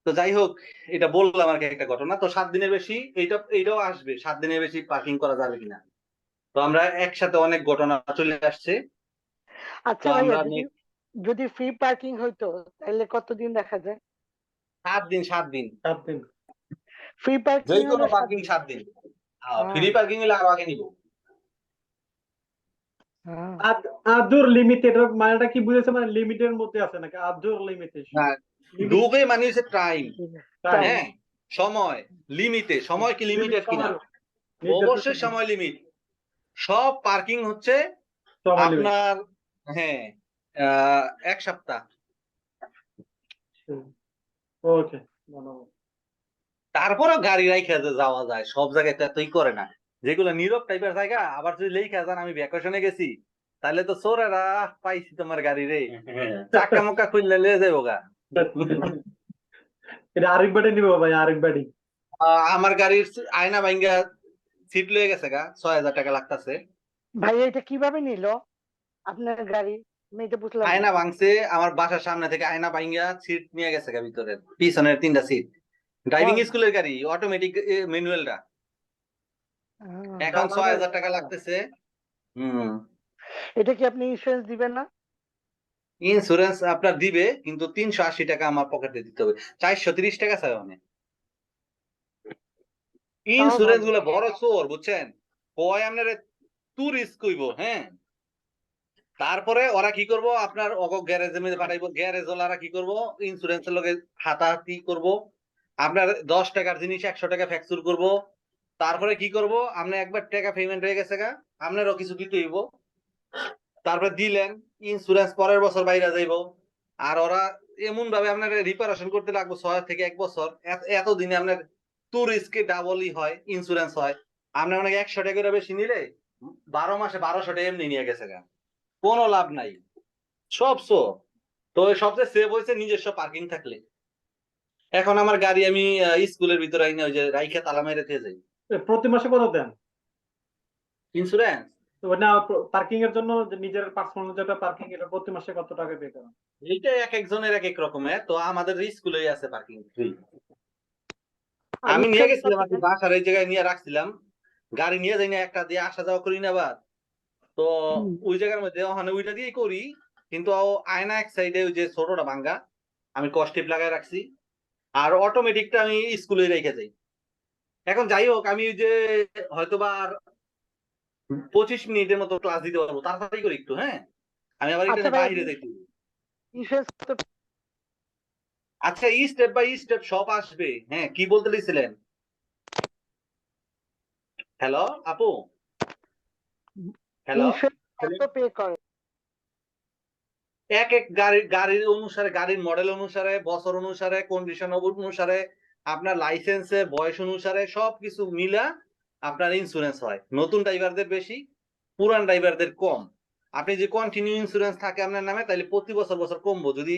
তো যাই হোক, এটা বললাম আর কি একটা ঘটনা। তো 7 দিনের বেশি এইটাও আসবে, 7 দিনের বেশি পার্কিং করা যাবে কিনা। তো আমরা একসাথে অনেক ঘটনা চলে আসছে। আচ্ছা তো ভাইয়া, আমরা যদি ফ্রি পার্কিং হইতো তাহলে কতদিন দেখা যায়? 7 দিন 7 দিন, 7 দিন। ফ্রি পার্কিং যে কোনো হলে 7 পার্কিং দিন। 7 দিন। হ্যাঁ। ফ্রি পার্কিং হলে আরো আগে নিব। হ্যাঁ। আদুর লিমিটেড মানেটা কি বুঝেছে, মানে লিমিটের মধ্যে আছে নাকি আদুর লিমিটেশন? না, ডুবে মানে হচ্ছে টাইম। Time. হ্যাঁ, সময় লিমিটে, সময় কি লিমিটেড কিনা? অবশ্যই সময় লিমিট। সব পার্কিং হচ্ছে সময় limit। আপনার, হ্যাঁ, 1 সপ্তাহ। ওকে, ধন্যবাদ। তারপরেও গাড়ি রাইখা যে যাওয়া যায়, সব জায়গায় তো এতই করে না। যেগুলো নীরব টাইপের জায়গা, আবার যদি লেখা যান আমি ভ্যাকেশনে গেছি, তাহলে তো চোরেরা পাইছি তোমার গাড়ি রে, চাক্কা মুক্কা খুললে লিয়ে যাবো গা। এটা আরেক বাড়ি নিবো ভাই, আরেক বাড়ি। আমার গাড়ির আয়না ভাঙ্গা সিট লয়ে গেছে গা, 6,000 টাকা লাগতেছে। ভাই এটা কিভাবে নিল আপনার গাড়ি? আমি এটা বুঝলাম না। আয়না ভাঙছে, আমার বাসার সামনে থেকে আয়না ভাঙ্গা সিট নিয়ে গেছে গা, ভিতরে পিছনের 3টা সিট। ড্রাইভিং স্কুলের গাড়ি, অটোমেটিক ম্যানুয়ালটা। এখন 6,000 টাকা লাগতেছে। এটা কি আপনি ইন্স্যুরেন্স দিবেন না? ইন্স্যুরেন্স আপনার দিবে, কিন্তু 380 টাকা আমার পকেটে দিতে হবে। 430 টাকা চাই অনেক। ইন্স্যুরেন্স গুলো বড় চোর, বুঝছেন? কয় আপনার টুরিস্ট কইব, হ্যাঁ। তারপরে ওরা কি করব, আপনার গ্যারেজের মধ্যে পাঠাইবো, গ্যারেজ ওলারা কি করব, ইন্স্যুরেন্সের লগে হাতাহাতি করব, আপনার 10 টাকার জিনিস 100 টাকা ফ্যাকচুর করব। তারপরে কি করব, আপনি একবার টাকা পেমেন্ট হয়ে গেছে গা, আপনারও কিছু দিতে হইব। তারপরে দিলেন, ইন্স্যুরেন্স পরের বছর বাইরে যাইব। আর ওরা এমন ভাবে আপনার রিপারেশন করতে লাগবে 6 থেকে 1 বছর। এতদিনে আপনার টুরিস্টকে ডাবলই হয়, ইন্স্যুরেন্স হয়। আপনার অনেক 100 টাকা করে বেশি নিলে 12 মাসে 1200 টাকা এমনি নিয়ে গেছে গা, কোনো লাভ নাই, সব সো। তো সবচেয়ে সেভ হয়েছে নিজস্ব পার্কিং থাকলে। এখন আমার গাড়ি আমি স্কুলের ভিতরে আইনা ওই যে রাইখা তালা মেরে দিয়ে যাই। প্রতি মাসে কত দেন? ইন্স্যুরেন্স তো না, পার্কিং এর জন্য যে নিজের পার্সোনাল যেটা পার্কিং, এটা প্রতি মাসে কত টাকা পে করেন? এইটা এক একজনের এক এক রকমের। তো আমাদের স্কুলেই আছে পার্কিং ফ্রি। আমি নিয়ে গেছিলাম আর কি, বাসার এই জায়গায় নিয়ে রাখছিলাম। গাড়ি নিয়ে যাই না, একটা দিয়ে আসা যাওয়া করি না আবার। তো ওই জায়গার মধ্যে ওখানে ওইটা দিয়েই করি, কিন্তু আয়না এক সাইডে ওই যে ছোটটা ভাঙ্গা, আমি কস্টিপ লাগাই রাখছি। আর অটোমেটিকটা আমি স্কুলে রেখে যাই। এখন যাই হোক, আমি ওই যে হয়তোবা আর 25 মিনিটের মতো ক্লাস দিতে পারবো, তাড়াতাড়ি করি একটু। হ্যাঁ, আমি আবার এটা বাইরে যাইতে। আচ্ছা, স্টেপ বাই স্টেপ সব আসবে। হ্যাঁ, কি বলতে দিয়েছিলেন? হ্যালো আপু, হ্যালো। পে করে এক এক গাড়ির অনুসারে, গাড়ির মডেল অনুসারে, বছর অনুসারে, কন্ডিশন অনুসারে, আপনার লাইসেন্সের বয়স অনুসারে সবকিছু মিলা আপনার ইন্স্যুরেন্স হয়। নতুন ড্রাইভারদের বেশি, পুরান ড্রাইভারদের কম। আপনি যে কন্টিনিউ ইন্স্যুরেন্স থাকে আপনার নামে, তাহলে প্রতি বছর বছর কমবো, যদি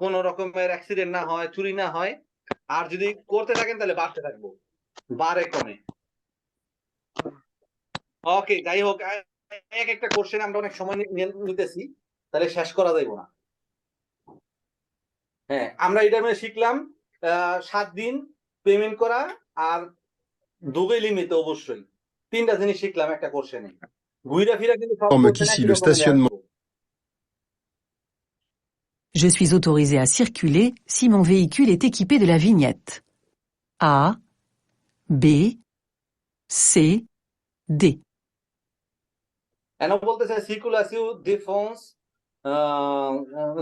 কোন রকমের অ্যাক্সিডেন্ট না হয়, চুরি না হয়। আর যদি করতে থাকেন তাহলে বাড়তে থাকবো, বাড়ে কমে। ওকে, যাই হোক, এক একটা কোশ্চেন আমরা অনেক সময় নিতেছি, তাহলে শেষ করা যাইব না। হ্যাঁ, আমরা এটার মধ্যে শিখলাম 7 দিন পেমেন্ট করা আর দুগে লিমিট অবশ্যই, 3টা জিনিস শিখলাম একটা কোশ্চেনে। ঘুরা ফিরা কিন্তু সব Informe কোশ্চেন qu'ici একই le রকমের stationnement আসবে। Je suis autorisé à circuler si mon véhicule est équipé de la vignette. A, B, C, D. N বলতেছে সিকুলাসিউ ডিফেন্স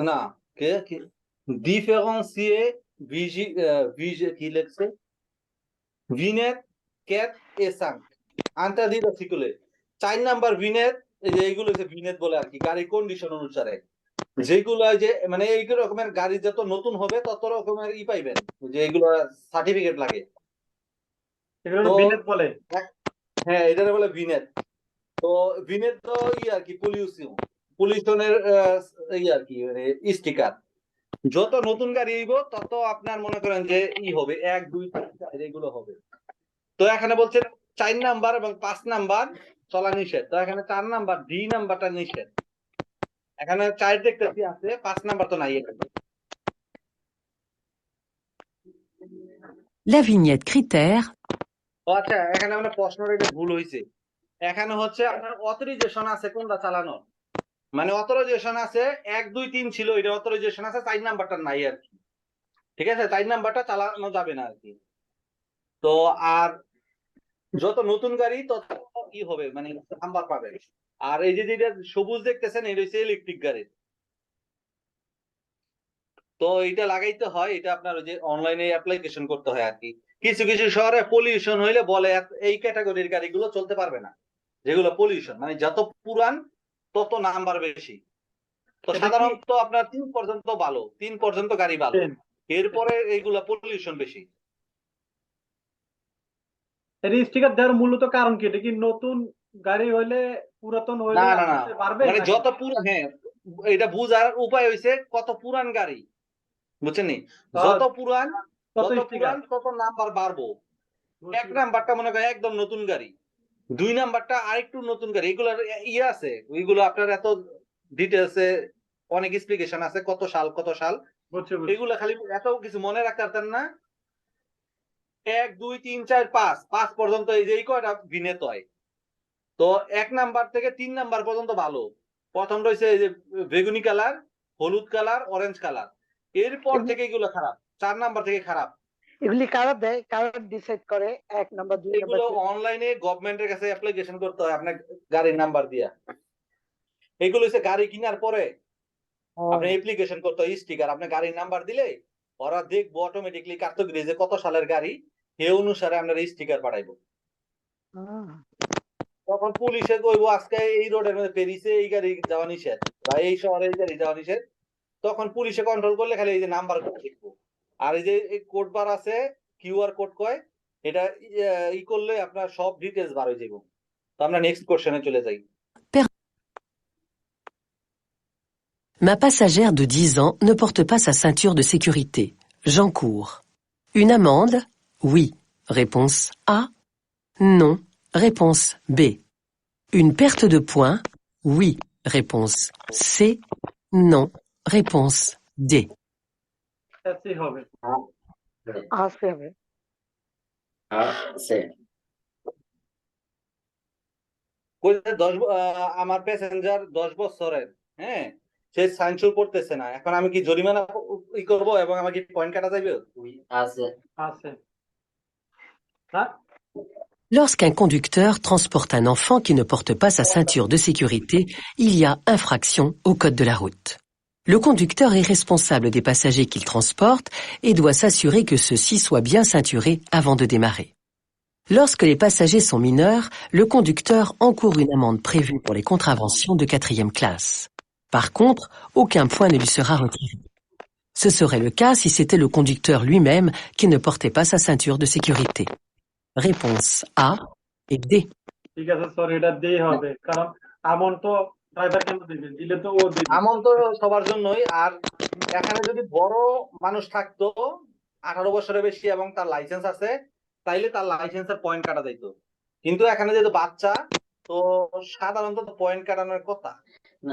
না কে কি ডিফারেন্সিয়ে ভিজে কি লেখছে ভিনেট ক্যাট এ সাঙ্ক আন্তাদিত সিকুলে 4 নাম্বার ভিনেট, এই যে এইগুলো যে ভিনেট বলে আর কি, গাড়ির কন্ডিশন অনুসারে যেগুলো যে মানে এইগুলো রকমের গাড়ি যত নতুন হবে তত রকমের পাইবেন, যে এগুলো সার্টিফিকেট লাগে। এগুলো তো বিলেত বলে। হ্যাঁ, এটারে বলে ভিনেট। তো ভিনেট তো আর কি পলিউশনের আর কি মানে স্টিকার। যত নতুন গাড়ি হইব তত আপনার মনে করেন যে হবে 1 2 3 4 এগুলো হবে। তো এখানে বলছে 4 নাম্বার এবং 5 নাম্বার চলা নিষেধ, তো এখানে 4 নাম্বার ডি নাম্বারটা নিষেধ। এখানে 4 দেখতেছি আছে, 5 নাম্বার তো নাই এখানে। La vignette critère আচ্ছা, এখানে মানে প্রশ্নটা এটা ভুল হইছে। এখানে হচ্ছে আপনার অথরাইজেশন আছে কোনটা চালানোর, মানে অথরাইজেশন আছে 1 2 3 ছিল, এটা অথরাইজেশন আছে 4 নাম্বারটা নাই আর কি। ঠিক আছে, 4 নাম্বারটা চালানো যাবে না আর কি। তো আর যত নতুন গাড়ি তত হবে মানে নাম্বার পাবে। আর এই যে যেটা সবুজ দেখতেছেন এটা হচ্ছে ইলেকট্রিক গাড়ি। তো এটা লাগাইতে হয়, এটা আপনার ওই যে অনলাইনে অ্যাপ্লিকেশন করতে হয় আর কি। কিছু কিছু শহরে পলিউশন হইলে বলে এই ক্যাটাগরির গাড়িগুলো চলতে পারবে না, যেগুলো পলিউশন মানে যত পুরান তত নাম্বার বেশি। তো এটা কি সাধারণত আপনার 3 পর্যন্ত ভালো, 3 পর্যন্ত গাড়ি ভালো, এরপরে এইগুলা পলিউশন বেশি। এর স্টিকার দেওয়ার মূলত কারণ কি? এটা কি নতুন গাড়ি হইলে পুরাতন হইলে না না না, আসতে পারবে মানে নাকি? যত পুরান, হ্যাঁ এটা বুঝার উপায় হইছে কত পুরান গাড়ি, বুঝছেন নি? যত পুরান কত যত স্টিকার? পুরান তত নাম্বার বাড়বো। 1 নাম্বারটা মনে করেন একদম নতুন গাড়ি, 2 নাম্বারটা আরেকটু নতুন গাড়ি, এগুলোর আছে, ওইগুলো আপনার এত ডিটেলসে অনেক এক্সপ্লিকেশন আছে, কত সাল কত সাল, বুঝছি। এগুলো খালি এত কিছু মনে রাখতে পারতেন না। 1 2 3 4 5 5 পর্যন্ত এই যে এই কয়টা ভিনেত হয়। তো 1 নাম্বার থেকে 3 নাম্বার পর্যন্ত ভালো। প্রথম রয়েছে এই যে বেগুনি কালার, হলুদ কালার, অরেঞ্জ কালার, এরপর থেকে এগুলো খারাপ, 4 নাম্বার থেকে খারাপ। এগুলি কারা দেয়? কারা ডিসাইড করে 1 নাম্বার 2 নাম্বার এগুলো অনলাইনে গভর্নমেন্টের কাছে অ্যাপ্লিকেশন করতে হয় আপনার গাড়ির নাম্বার দিয়া। এগুলো হচ্ছে গাড়ি কেনার পরে আপনি অ্যাপ্লিকেশন করতে হয়, স্টিকার আপনি গাড়ির নাম্বার দিলে ওরা দেখবো অটোমেটিকলি কার্তগ্রি যে কত সালের গাড়ি, সেই অনুসারে আপনার স্টিকার পাঠাইবো। তখন পুলিশে কইবো আজকে এই রোডের মধ্যে পেরিসে এই গাড়ি যাওয়া নিষেধ বা এই শহরে এই গাড়ি যাওয়া নিষেধ, তখন পুলিশে কন্ট্রোল করলে খালি এই যে নাম্বার দেখবো। আর এই যে কোড বার আছে, কিউআর কোড কয়, এটা করলে আপনার সব ডিটেলস বার হয়ে যাবে। তো আমরা নেক্সট কোশ্চেনে চলে যাই। Ma passagère de 10 ans ne porte pas sa ceinture de sécurité. J'encours. Une amende? Oui. Réponse A. Non. Réponse B. Une perte de points? Oui. Réponse C. Non. Réponse D. AC হবে। আছে হবে। আছে। আমার প্যাসেঞ্জার 10 বছরের, হ্যাঁ, সে সাইনসুর করতেছে না, এখন আমি কি জরিমানা করব এবং আমাকে পয়েন্ট কাটা যাবে? আছে। আছে। হ্যাঁ? Lorsqu'un conducteur transporte un enfant qui ne porte pas sa ceinture de sécurité, il y a infraction au code de la route. Le conducteur est responsable des passagers qu'il transporte et doit s'assurer que ceux-ci soient bien ceinturés avant de démarrer. Lorsque les passagers sont mineurs, le conducteur encourt une amende prévue pour les contraventions de 4e classe. Par contre, aucun point ne lui sera retiré. Ce serait le cas si c'était le conducteur lui-même qui ne portait pas sa ceinture de sécurité. Réponse A et D. ঠিক আছে, সরি, এটা দিয়ে হবে, কারণ আমন তো ড্রাইভার কেন দিবে? দিলে তো ও দিবে। আমল তো সবার জন্যই। আর এখানে যদি বড় মানুষ থাকতো 18 বছরের বেশি এবং তার লাইসেন্স আছে, তাইলে তার লাইসেন্সের পয়েন্ট কাটা যাইতো। কিন্তু এখানে যেহেতু বাচ্চা, তো সাধারণত পয়েন্ট কাটানোর কথা।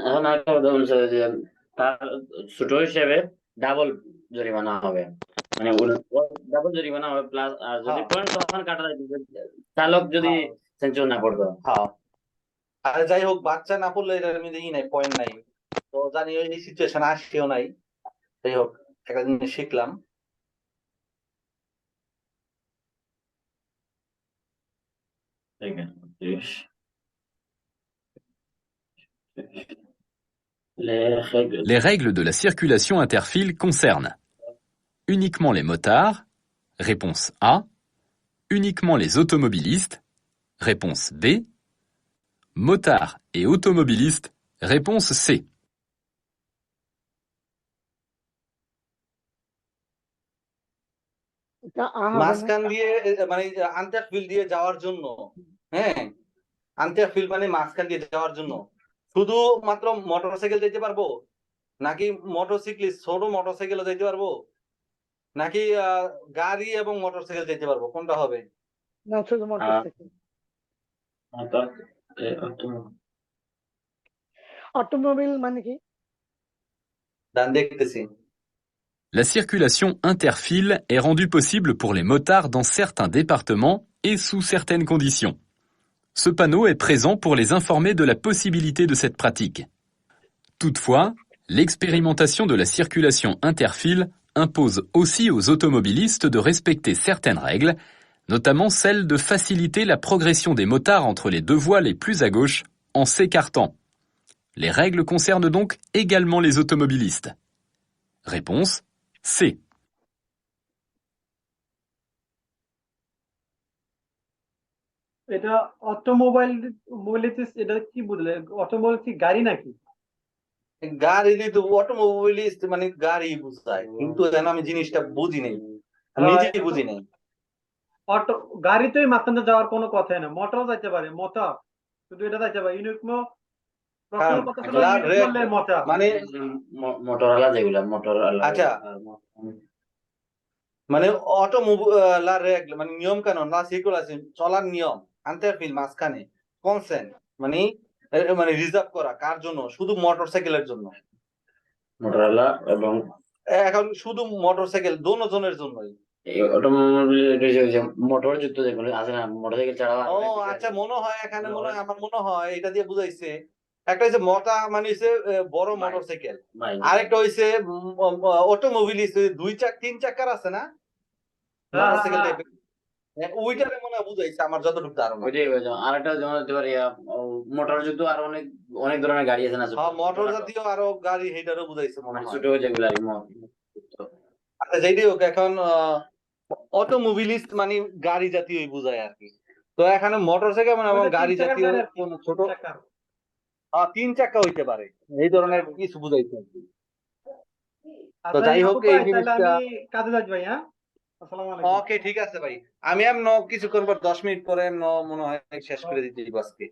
এখন আরেকটা কথা বলছে যে তার ছোট হিসেবে ডাবল জরিমানা হবে, মানে ডাবল জরিমানা হবে প্লাস, আর যদি হ্যাঁ পয়েন্ট তখন কাটা যায়, চালক যদি হ্যাঁ সেঞ্চুরি না করতো। হ্যাঁ। আর যাই হোক, বাচ্চা না পড়লে এটার মধ্যে ই নাই, পয়েন্ট নাই। তো জানি এই সিচুয়েশন আসছেও নাই। যাই হোক, একটা জিনিস শিখলাম। ঠিক আছে। Les règles de la circulation interfile concernent uniquement les motards, réponse A, uniquement les automobilistes, réponse B, motards et automobilistes, réponse C. এটা হবে না। মাঝখান দিয়ে মানে আন্তঃফিল দিয়ে যাওয়ার জন্য, হ্যাঁ, আন্তঃফিল মানে মাঝখান দিয়ে যাওয়ার জন্য শুধু মাত্র মোটরসাইকেল যেতে পারবো, নাকি মোটরসাইক্লিস্ট ছোট মোটরসাইকেলও যেতে পারবো, নাকি গাড়ি এবং মোটরসাইকেল যেতে পারবো, কোনটা হবে? না, শুধু মোটরসাইকেল। অটোমোবাইল মানে কি? ডান দেখতেছি। La circulation interfile est rendue possible pour les motards dans certains départements et sous certaines conditions. Ce panneau est présent pour les informer de la possibilité de cette pratique. Toutefois, l'expérimentation de la circulation interfile impose aussi aux automobilistes de respecter certaines règles, notamment celle de faciliter la progression des motards entre les deux voies les plus à gauche en s'écartant. Les règles concernent donc également les automobilistes. Réponse C. এটা অটোমোবাইল মোবিলিটি, এটা কি বুঝলে? অটোমোবাইল কি গাড়ি নাকি? গাড়ি তো অটোমোবিলিস্ট মানে গাড়ি বুঝায়, কিন্তু যেন আমি জিনিসটা বুঝি নাই, নিজেই বুঝি নাই। অটো গাড়িতেই মাঝখানে যাওয়ার কোনো কথাই না, মোটরও যাইতে পারে, মোটর শুধু এটা যাইতে পারে। ইউনিকমো প্রশ্নের কথা ছিল ইউনিকমো মোটর, মানে মোটরওয়ালা যেগুলা মোটরওয়ালা, আচ্ছা, মানে অটোমোবাইল রেগল মানে নিয়ম কানুন না, সার্কুলেশন চলার নিয়ম, আন্তঃফিল মাঝখানে কনসেন্ট মানে মানে রিজার্ভ করা কার জন্য? শুধু মোটরসাইকেলের জন্য। মোটরওয়ালা এবং এখন শুধু মোটরসাইকেল দোনো জনের জন্যই। মোটর যুক্ত যেগুলো আছে না, মোটরসাইকেল ছাড়া। ও আচ্ছা, মনে হয় এখানে মনে হয় আমার মনে হয় এটা দিয়ে বুঝাইছে। একটা হচ্ছে মোটা মানে হচ্ছে বড় মোটরসাইকেল, আরেকটা হচ্ছে অটোমোবিলিস্ট, দুই চাক তিন চাকার আছে না মোটরসাইকেল টাইপের, ওইটারে মনে হয় বুঝাইছে আমার যতটুকু ধারণা। আরেকটা যেমন হতে পারে মোটর যুক্ত আরো অনেক অনেক ধরনের গাড়ি আছে না, হ্যাঁ মোটর জাতীয় আরো গাড়ি, সেইটারও বুঝাইছে মনে হয়। ছোট যেগুলো আর কি। আচ্ছা যেটাই হোক, এখন অটোমোবিলিস্ট মানে গাড়ি জাতীয়ই বুঝায় আর কি। তো এখানে মোটরসাইকেল মানে এবং গাড়ি জাতীয় কোন ছোট তিন চাকা হইতে পারে, এই ধরনের কিছু বুঝাইছে আর কি। তো যাই হোক, এই জিনিসটা আমি কাজে যাচ্ছি ভাই। হ্যাঁ, আসসালামু আলাইকুম। ওকে, ঠিক আছে ভাই। আমি কিছুক্ষণ পর 10 মিনিট পরে মনে হয় শেষ করে দিতে দিব আজকে।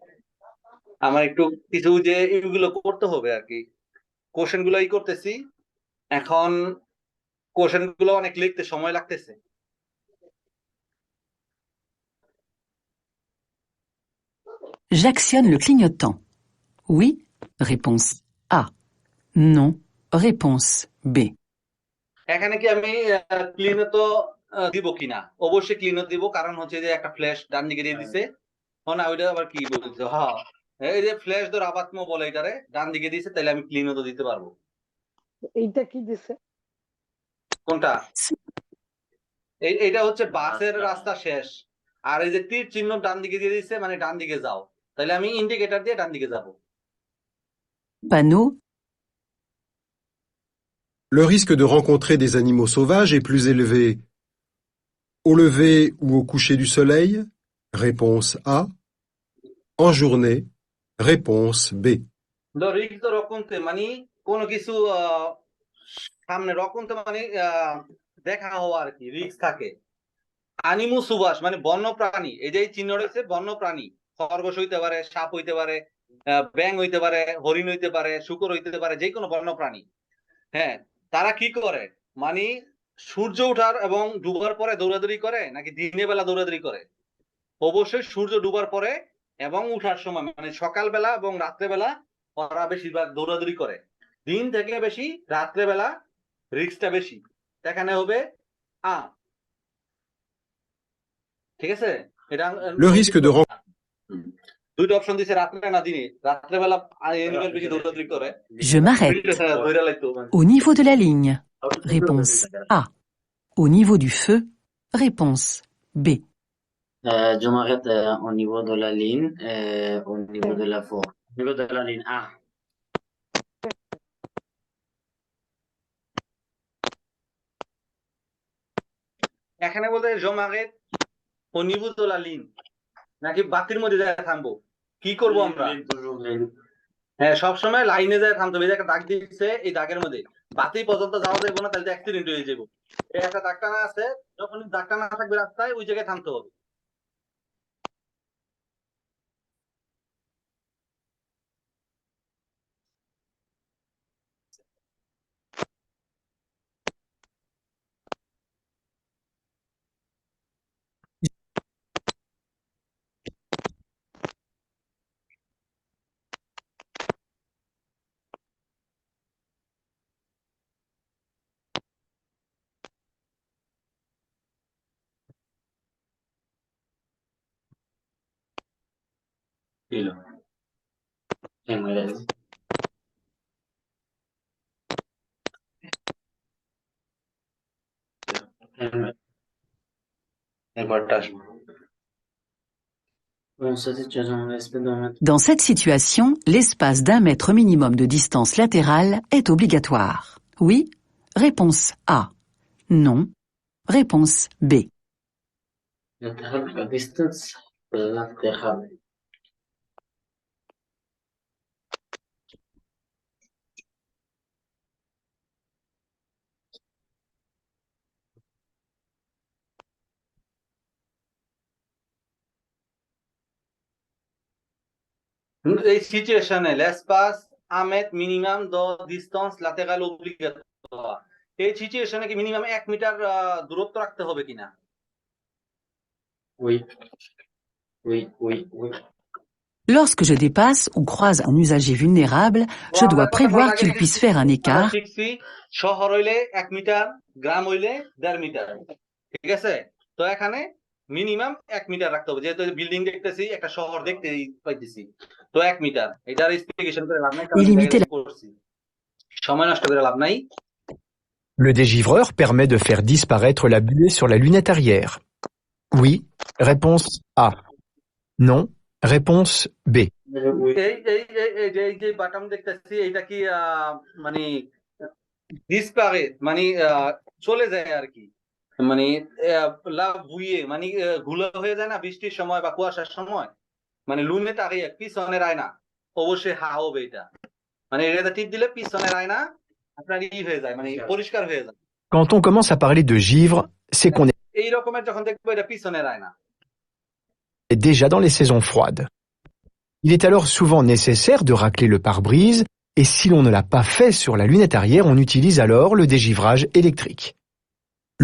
আমার একটু কিছু যে এগুলো করতে হবে আর কি, কোশ্চেন গুলোই করতেছি এখন। কোশ্চেন গুলো অনেক লিখতে সময় লাগতেছে। J'actionne le clignotant. Oui, réponse A. Non, réponse B. এখানে কি আমি ক্লিনও তো দিব কিনা? অবশ্যই ক্লিনও দিব, কারণ হচ্ছে যে একটা ফ্ল্যাশ ডান দিকে দিয়ে দিছে। না ওইটা আবার কি বলছে, হ্যাঁ এই যে ফ্ল্যাশ ধর আবাত্ম বলে, এটারে ডান দিকে দিছে, তাহলে আমি ক্লিনও তো দিতে পারবো। এইটা কি দিছে? কোনটা? এইটা হচ্ছে বাসের রাস্তা শেষ, আর এই যে তীর চিহ্ন ডান দিকে দিয়ে দিচ্ছে মানে ডান দিকে যাও, তাহলে আমি ইন্ডিকেটর দিয়ে ডান দিকে যাব। Panneau. Le risque de rencontrer des animaux sauvages est plus élevé au lever ou au coucher du soleil. Réponse A. En journée. Réponse B. Risk তো রকমতে মানে কোনো কিছু সামনে রকমতে মানে দেখা হওয়া আর কি, রিস্ক থাকে। আনিমু সুবাস মানে বন্য প্রাণী, এই যে চিহ্ন রয়েছে বন্য প্রাণী, খরগোশ হইতে পারে, সাপ হইতে পারে, ব্যাং হইতে পারে, হরিণ হইতে পারে, শুকর হইতে পারে, যে কোনো বন্য প্রাণী। হ্যাঁ, তারা কি করে মানে সূর্য ওঠার এবং ডুবার পরে দৌড়াদৌড়ি করে নাকি দিনের বেলা দৌড়াদৌড়ি করে? অবশ্যই সূর্য ডুবার পরে এবং উঠার সময় মানে সকালবেলা এবং রাত্রেবেলা ওরা বেশিরভাগ দৌড়াদৌড়ি করে। দিন থেকে বেশি রাত্রেবেলা রিস্কটা বেশি। এখানে হবে আ। ঠিক আছে? এটা Le risque de দুইটা অপশন দিছে রাত্রে না দিনে। রাত্রেবেলা এনিমেল বেশি দৌড়াদৌড়ি করে। Je m'arrête. ধইরা লাইতো। Au niveau de la ligne. Réponse A. Au niveau du feu. Réponse B. Je m'arrête au niveau de la ligne, au niveau de la four. Au niveau de la ligne A. এখানে বলতে জমাগেট ও নিবুতলা লিন নাকি বাতির মধ্যে যায় থামবো, কি করব আমরা? Ligne, toujours ligne. হ্যাঁ, সবসময় লাইনে যায় থামতে হবে। এই যে একটা দাগ দিচ্ছে, এই দাগের মধ্যে বাতি পর্যন্ত যাওয়া যাবে না, তাহলে অ্যাক্সিডেন্ট হয়ে যাবো। এই একটা দাগ টানা আছে, যখন দাগ টানা থাকবে রাস্তায়, ওই জায়গায় থামতে হবে। Kilo. MLS. একবারটা আসবো। Dans cette situation, on respecte d'un mètre. Dans cette situation, l'espace d'1 mètre minimum de distance latérale est obligatoire. Oui. Réponse A. Non. Réponse B. La distance latérale. এই সিচুয়েশনে l'espace à mettre minimum de distance latérale obligatoire, এই সিচুয়েশনে কি মিনিমাম 1 মিটার দূরত্ব রাখতে হবে কিনা? Oui. Oui, oui, oui. Lorsque je dépasse ou croise un usager vulnérable, je dois prévoir qu'il puisse faire un écart. শিখছি শহর হইলে 1 মিটার, গ্রাম হইলে 1.5 মিটার। ঠিক আছে? তো এখানে মিনিমাম 1 মিটার রাখতে হবে। যেহেতু বিল্ডিং দেখতেছি, একটা শহর দেখতে পাইতেছি, তো 1 মিটার। এটার স্পেসিফিকেশন করে লাভ নাই, কারণ Et limiter এটা করছি। সময় নষ্ট করে লাভ নাই। Le dégivreur permet de faire disparaître la buée sur la lunette arrière. Oui. Réponse A. Non. Réponse B. Oui. এই যে বাটন দেখতেছি, এটা কি মানে ডিসপারে মানে চলে যায় আর কি, মানে লাভ বুইয়ে মানে ঘুলা হয়ে যায় না বৃষ্টির সময় বা কুয়াশার সময়, মানে লুনে তাকিয়ে পিছনের আয়না অবশ্যই হা হবে এটা, মানে এটা টিপ দিলে পিছনের আয়না আপনার হয়ে যায়, মানে পরিষ্কার হয়ে যায়। Quand on commence à parler de givre, c'est qu'on এই রকমের যখন দেখবো এটা পিছনের আয়না। est déjà dans les saisons froides. Il est alors souvent nécessaire de racler le pare-brise, et si l'on ne l'a pas fait sur la lunette arrière, on utilise alors le dégivrage électrique.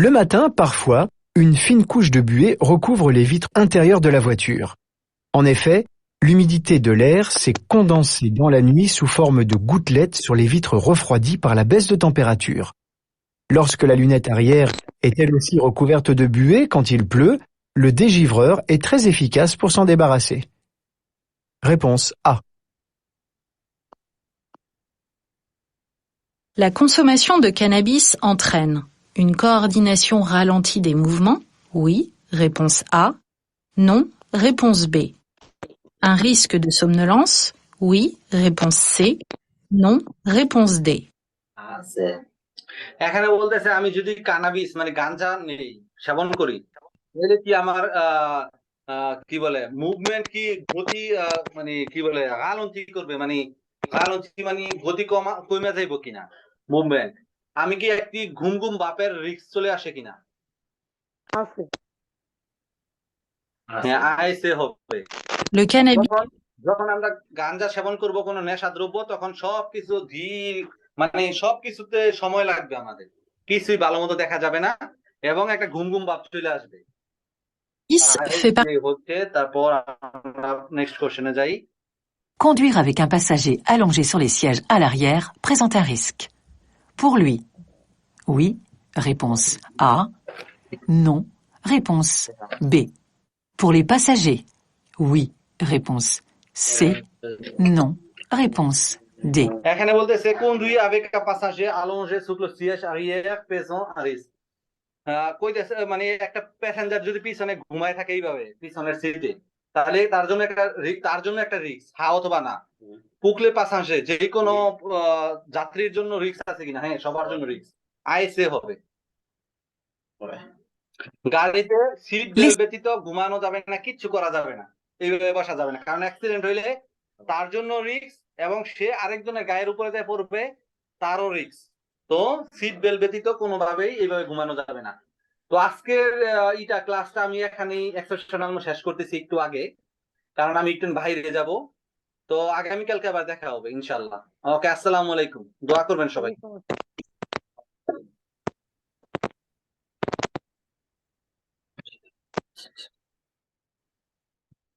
Le matin, parfois, une fine couche de buée recouvre les vitres intérieures de la voiture. En effet, l'humidité de l'air s'est condensée dans la nuit sous forme de gouttelettes sur les vitres refroidies par la baisse de température. Lorsque la lunette arrière est elle aussi recouverte de buée quand il pleut, le dégivreur est très efficace pour s'en débarrasser. Réponse A. La consommation de cannabis entraîne une coordination ralentie des mouvements. Oui. Réponse A. Non. Réponse B. Un risque de somnolence. Oui. Réponse C. Non. Réponse D. আছে। এখানে বলতেছে আমি যদি কানাবিস মানে গাঁজা নেই, সেবন করি, তাহলে কি আমার কি বলে মুভমেন্ট কি গতি মানে কি বলে গালঞ্চি করবে, মানে গালঞ্চি মানে গতি কমে যাইব কিনা মুভমেন্ট, আমি কি একটি ঘুম ঘুম বাপের রিস্ক চলে আসে কিনা? আছে। হ্যাঁ, আইসে হবে। Le cannabis যখন আমরা গাঁজা সেবন করব কোনো নেশা দ্রব্য, তখন সবকিছু ধীর, মানে সবকিছুতে সময় লাগবে, আমাদের কিছুই ভালো মতো দেখা যাবে না এবং একটা ঘুম ঘুম ভাব চলে আসবে। 6 fait partie. হচ্ছে তারপর আমরা নেক্সট কোশ্চেনে যাই। Conduire avec un passager allongé sur les sièges à l'arrière présente un risque. Pour lui, oui, réponse A. Non, réponse B. Pour les passagers, oui, réponse C. Non, réponse D. এখানে বলতেছে conduire avec un passager allongé sur le siège arrière présente un risque। কইতেছে মানে একটা প্যাসেঞ্জার যদি পিছনে ঘুমায় থাকে এইভাবে পিছনের সিটে, তাহলে তার জন্য একটা রিস্ক, হ্যাঁ অথবা না। পুকলে পাসাঞ্জে যে কোনো যাত্রীর জন্য রিস্ক আছে কিনা, হ্যাঁ সবার জন্য রিস্ক, আইসে হবে। গাড়িতে সিট বেল্ট ব্যতীত ঘুমানো যাবে না, কিচ্ছু করা যাবে না, এইভাবে বসা যাবে না, কারণ অ্যাক্সিডেন্ট হইলে তার জন্য রিস্ক এবং সে আরেকজনের গায়ের উপরে যায় পড়বে, তারও রিস্ক। তো সিট বেল্ট ব্যতীত কোনোভাবেই এইভাবে ঘুমানো যাবে না। তো আজকের ক্লাসটা আমি এখানেই এক্সেপশনাল শেষ করতেছি একটু আগে, কারণ আমি একটু বাইরে যাব। তো আগামীকালকে আবার দেখা হবে ইনশাআল্লাহ। ওকে, আসসালামু আলাইকুম, দোয়া করবেন সবাই।